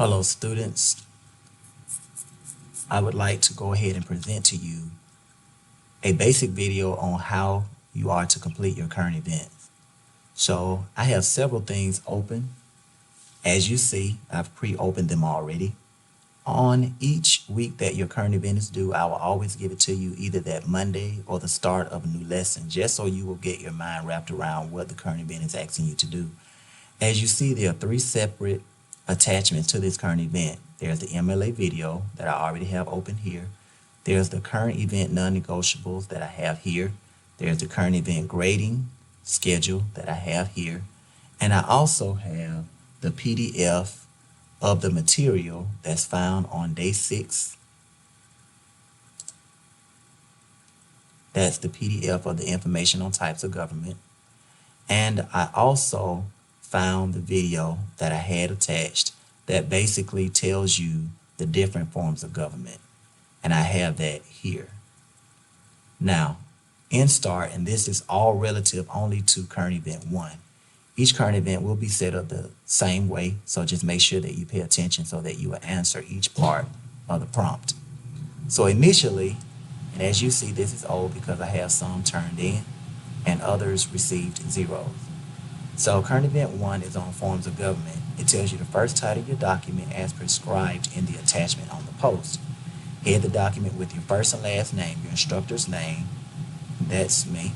Hello students, I would like to go ahead and present to you a basic video on how you are to complete your current events. So I have several things open. As you see, I've pre-opened them already. On each week that your current event is due, I will always give it to you either that Monday or the start of a new lesson, just so you will get your mind wrapped around what the current event is asking you to do. As you see, there are three separate attachments to this current event. There's the MLA video that I already have open here. There's the current event non-negotiables that I have here. There's the current event grading schedule that I have here. And I also have the PDF of the material that's found on day 6. That's the PDF of the information on types of government. And I also found the video that I had attached that basically tells you the different forms of government. And I have that here. Now, in START, and this is all relative only to current event 1. Each current event will be set up the same way, so just make sure that you pay attention so that you will answer each part of the prompt. So initially, and as you see, this is old because I have some turned in and others received zeros. So current event 1 is on forms of government. It tells you the first title of your document as prescribed in the attachment on the post. Head the document with your first and last name, your instructor's name, that's me,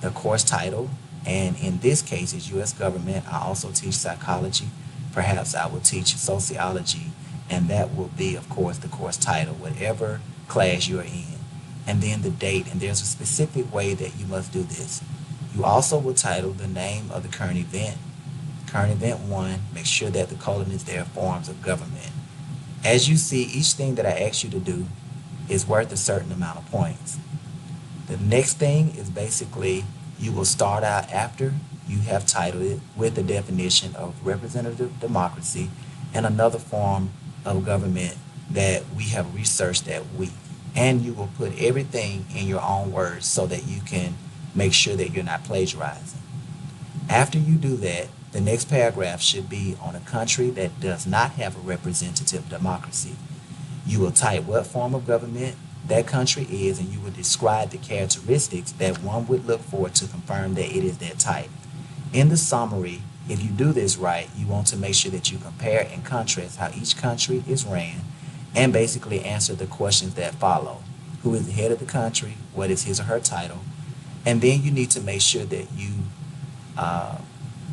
the course title, and in this case it's U.S. government. I also teach psychology. Perhaps I will teach sociology, and that will be, of course, the course title, whatever class you're in. And then the date, and there's a specific way that you must do this. You also will title the name of the current event. Current event 1, make sure that the colon is there, forms of government. As you see, each thing that I ask you to do is worth a certain amount of points. The next thing is basically you will start out after you have titled it with the definition of representative democracy and another form of government that we have researched that week. And you will put everything in your own words so that you can make sure that you're not plagiarizing. After you do that, the next paragraph should be on a country that does not have a representative democracy. You will type what form of government that country is, and you will describe the characteristics that one would look for to confirm that it is that type. In the summary, if you do this right, you want to make sure that you compare and contrast how each country is ran and basically answer the questions that follow. Who is the head of the country? What is his or her title? And then you need to make sure that you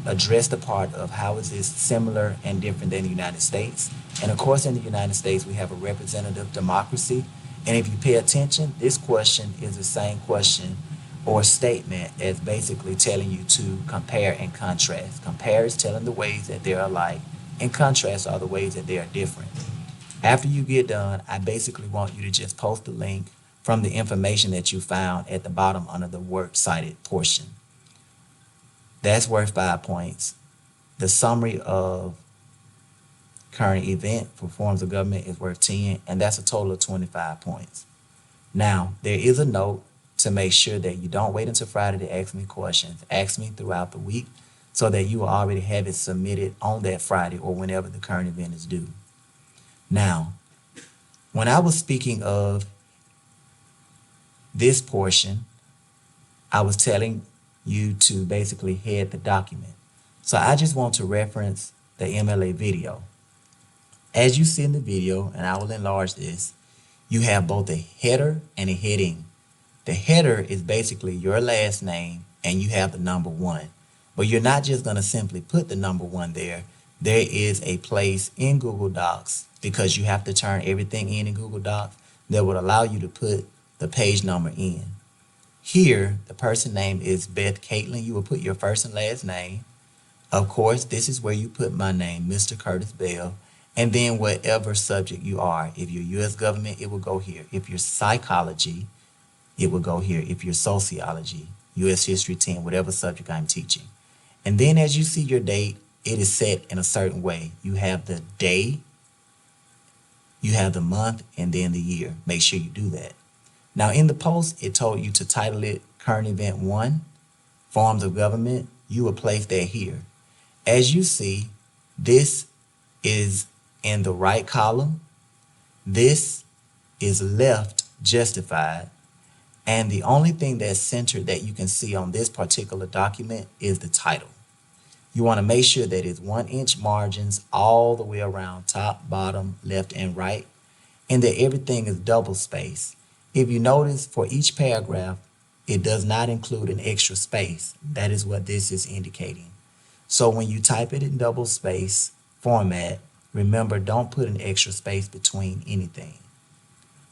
address the part of how is this similar and different than the United States. And of course, in the United States, we have a representative democracy. And if you pay attention, this question is the same question or statement as basically telling you to compare and contrast. Compare is telling the ways that they're alike, and contrast are the ways that they are different. After you get done, I basically want you to just post the link from the information that you found at the bottom under the works cited portion. That's worth 5 points. The summary of current event for forms of government is worth 10, and that's a total of 25 points. Now, there is a note to make sure that you don't wait until Friday to ask me questions. Ask me throughout the week so that you will already have it submitted on that Friday or whenever the current event is due. Now, when I was speaking of this portion, I was telling you to basically head the document. So I just want to reference the MLA video. As you see in the video, and I will enlarge this, you have both a header and a heading. The header is basically your last name and you have the number 1. But you're not just going to simply put the number 1 there. There is a place in Google Docs, because you have to turn everything in Google Docs, that would allow you to put the page number in. Here, the person name is Beth Caitlin. You will put your first and last name. Of course, this is where you put my name, Mr. Curtis Bell, and then whatever subject you are. If you're U.S. government, it will go here. If you're psychology, it will go here. If you're sociology, U.S. history 10, whatever subject I'm teaching. And then as you see your date, it is set in a certain way. You have the day, you have the month, and then the year. Make sure you do that. Now in the post, it told you to title it Current Event 1, Forms of Government. You will place that here. As you see, this is in the right column, this is left justified, and the only thing that's centered that you can see on this particular document is the title. You want to make sure that it's 1-inch margins all the way around, top, bottom, left, and right, and that everything is double spaced. If you notice, for each paragraph, it does not include an extra space. That is what this is indicating. So when you type it in double space format, remember, don't put an extra space between anything.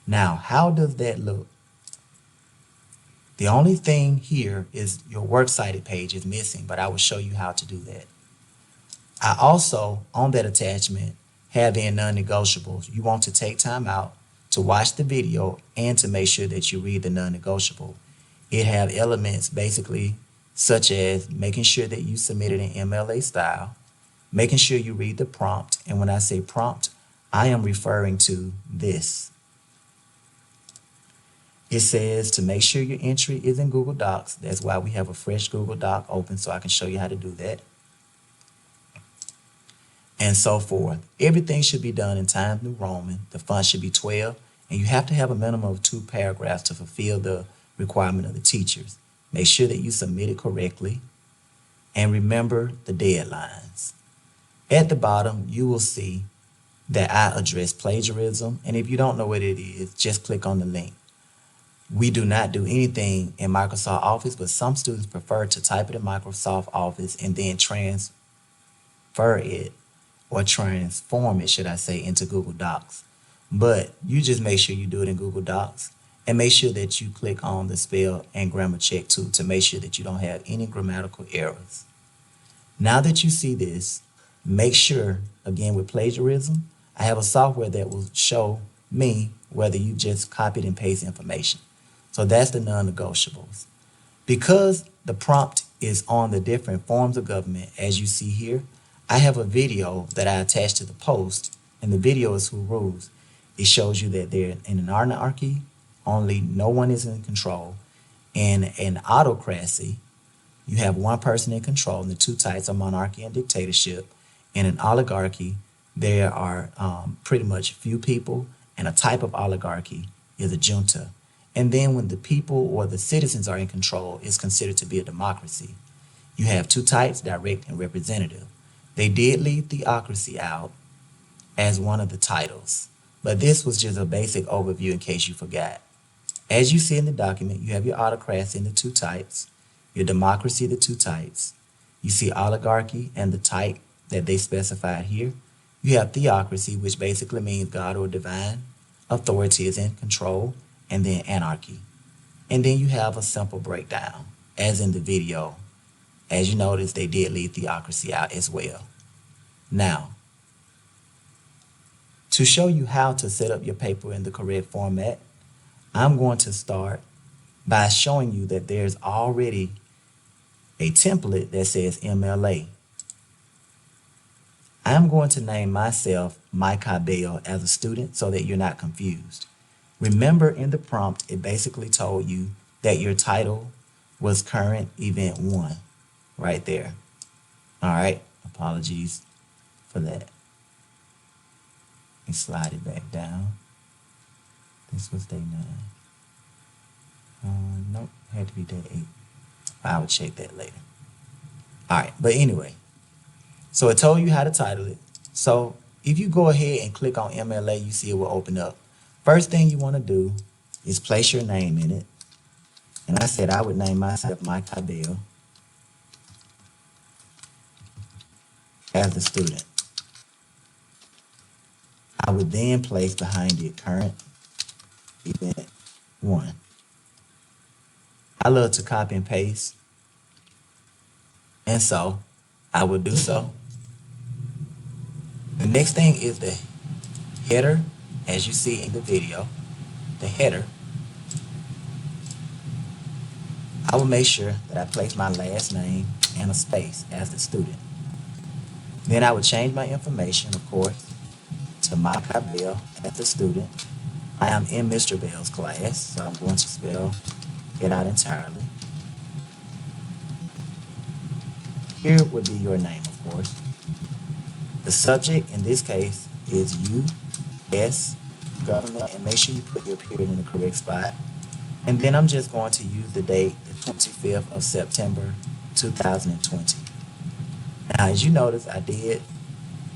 Now, how does that look? The only thing here is your works cited page is missing, but I will show you how to do that. I also, on that attachment, have in non-negotiables. You want to take time out to watch the video and to make sure that you read the non-negotiable. It have elements basically such as making sure that you submit it in MLA style, making sure you read the prompt, and when I say prompt, I am referring to this. It says to make sure your entry is in Google Docs. That's why we have a fresh Google Doc open so I can show you how to do that. And so forth. Everything should be done in Times New Roman. The font should be 12, and you have to have a minimum of 2 paragraphs to fulfill the requirement of the teachers. Make sure that you submit it correctly, and remember the deadlines. At the bottom, you will see that I address plagiarism, and if you don't know what it is, just click on the link. We do not do anything in Microsoft Office, but some students prefer to type it in Microsoft Office and then transfer it, or transform it, should I say, into Google Docs. But you just make sure you do it in Google Docs, and make sure that you click on the spell and grammar check too to make sure that you don't have any grammatical errors. Now that you see this, make sure, again with plagiarism, I have a software that will show me whether you just copied and pasted information. So that's the non-negotiables. Because the prompt is on the different forms of government, as you see here, I have a video that I attached to the post, and the video is who rules. It shows you that they're in an anarchy, only no one is in control. In an autocracy, you have one person in control, and the 2 types are monarchy and dictatorship. In an oligarchy, there are pretty much few people, and a type of oligarchy is a junta. And then when the people or the citizens are in control, it's considered to be a democracy. You have 2 types, direct and representative. They did leave theocracy out as one of the titles, but this was just a basic overview in case you forgot. As you see in the document, you have your autocracy in the 2 types, your democracy, the 2 types. You see oligarchy and the type that they specified here. You have theocracy, which basically means God or divine authority is in control, and then anarchy. And then you have a simple breakdown, as in the video. As you notice, they did leave theocracy out as well. Now, to show you how to set up your paper in the correct format, I'm going to start by showing you that there's already a template that says MLA. I'm going to name myself Mike Bell as a student so that you're not confused. Remember, in the prompt, it basically told you that your title was Current Event 1, right there. All right, apologies for that. Let me slide it back down. This was day 9. Nope, had to be day 8. I will check that later. All right, but anyway, so it told you how to title it. So if you go ahead and click on MLA, you see it will open up. First thing you want to do is place your name in it. And I said I would name myself Mike Bell as the student. I would then place behind it Current Event 1. I love to copy and paste, and so I would do so. The next thing is the header, as you see in the video, the header. I will make sure that I place my last name and a space as the student. Then I would change my information, of course, to Mike Bell as the student. I am in Mr. Bell's class, so I'm going to spell it out entirely. Here would be your name, of course. The subject in this case is U.S. government, and make sure you put your period in the correct spot. And then I'm just going to use the date, the 25th of September, 2020. Now, as you notice, I did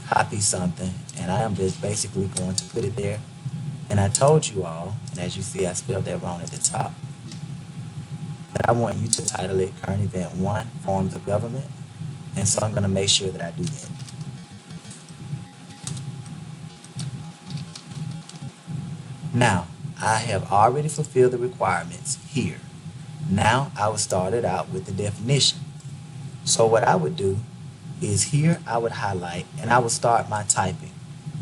copy something, and I am just basically going to put it there. And I told you all, and as you see, I spelled that wrong at the top, that I want you to title it Current Event 1, Forms of Government. And so I'm going to make sure that I do that. Now, I have already fulfilled the requirements here. Now, I will start it out with the definition. So what I would do is here I would highlight and I would start my typing.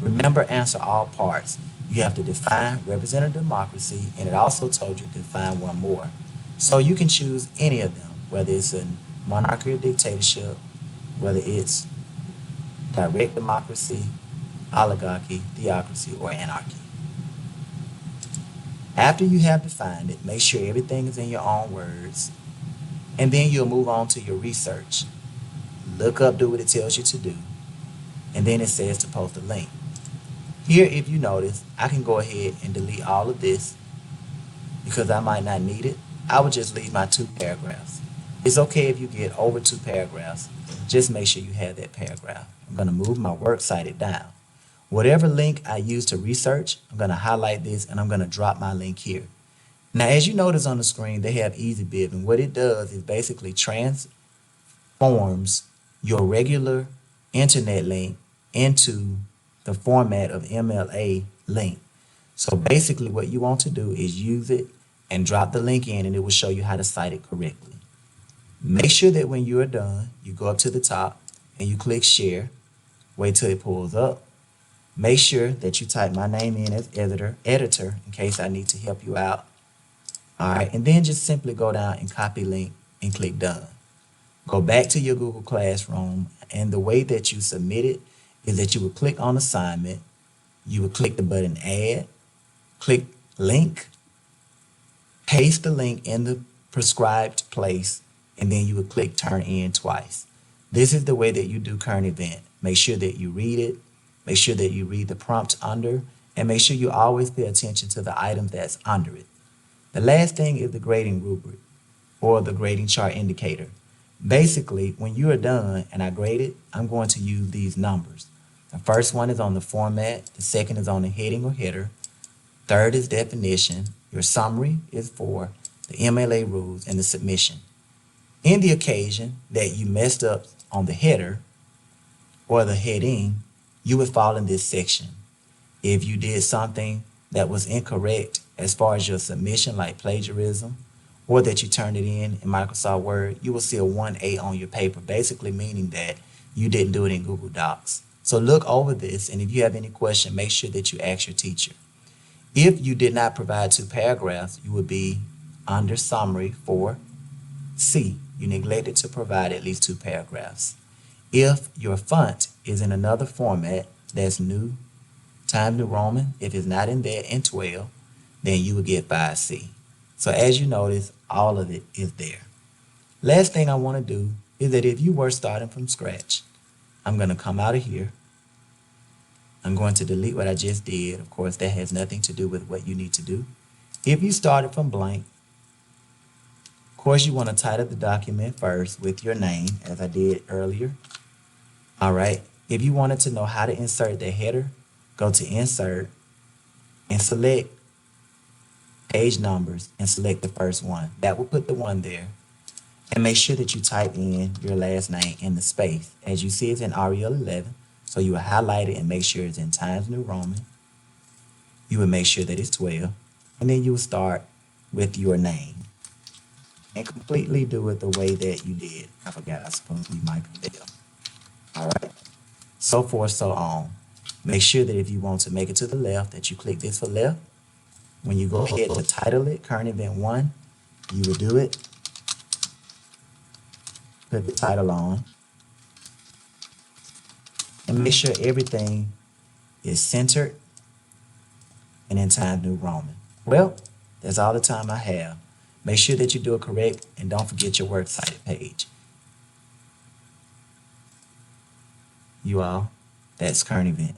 Remember, answer all parts. You have to define representative democracy, and it also told you to define one more. So you can choose any of them, whether it's a monarchy or dictatorship, whether it's direct democracy, oligarchy, theocracy, or anarchy. After you have defined it, make sure everything is in your own words, and then you'll move on to your research. Look up, do what it tells you to do, and then it says to post a link. Here, if you notice, I can go ahead and delete all of this because I might not need it. I would just leave my 2 paragraphs. It's okay if you get over 2 paragraphs. Just make sure you have that paragraph. I'm going to move my works cited down. Whatever link I use to research, I'm going to highlight this and I'm going to drop my link here. Now, as you notice on the screen, they have EasyBib, and what it does is basically transforms your regular internet link into the format of MLA link. So basically what you want to do is use it and drop the link in, and it will show you how to cite it correctly. Make sure that when you are done, you go up to the top and you click share. Wait till it pulls up. Make sure that you type my name in as editor in case I need to help you out. All right, and then just simply go down and copy link and click done. Go back to your Google Classroom, and the way that you submit it is that you would click on assignment, you would click the button add, click link, paste the link in the prescribed place, and then you would click turn in twice. This is the way that you do current event. Make sure that you read it, make sure that you read the prompt under, and make sure you always pay attention to the item that's under it. The last thing is the grading rubric or the grading chart indicator. Basically, when you are done and I grade it, I'm going to use these numbers. The first one is on the format, the second is on the heading or header, third is definition, your summary is for the MLA rules and the submission. In the occasion that you messed up on the header or the heading, you would fall in this section. If you did something that was incorrect as far as your submission, like plagiarism, or that you turned it in Microsoft Word, you will see a 1A on your paper, basically meaning that you didn't do it in Google Docs. So look over this, and if you have any question, make sure that you ask your teacher. If you did not provide 2 paragraphs, you would be under summary for C. You neglected to provide at least 2 paragraphs. If your font is in another format, that's New Times New Roman, if it's not in there in 12, then you would get 5C. So as you notice, all of it is there. Last thing I want to do is that if you were starting from scratch, I'm going to come out of here. I'm going to delete what I just did. Of course, that has nothing to do with what you need to do. If you started from blank, of course, you want to title the document first with your name, as I did earlier. All right. If you wanted to know how to insert the header, go to Insert and select Page Numbers and select the first one. That will put the 1 there. And make sure that you type in your last name in the space. As you see, it's in Arial 11. So you will highlight it and make sure it's in Times New Roman. You will make sure that it's 12. And then you will start with your name. And completely do it the way that you did. I forgot I was supposed to be Michael Dale. All right. So forth, so on. Make sure that if you want to make it to the left, that you click this for left. When you go ahead to title it, Current Event 1, you will do it. Put the title on. And make sure everything is centered and in Times New Roman. Well, that's all the time I have. Make sure that you do it correct, and don't forget your works cited page. You all, that's current event.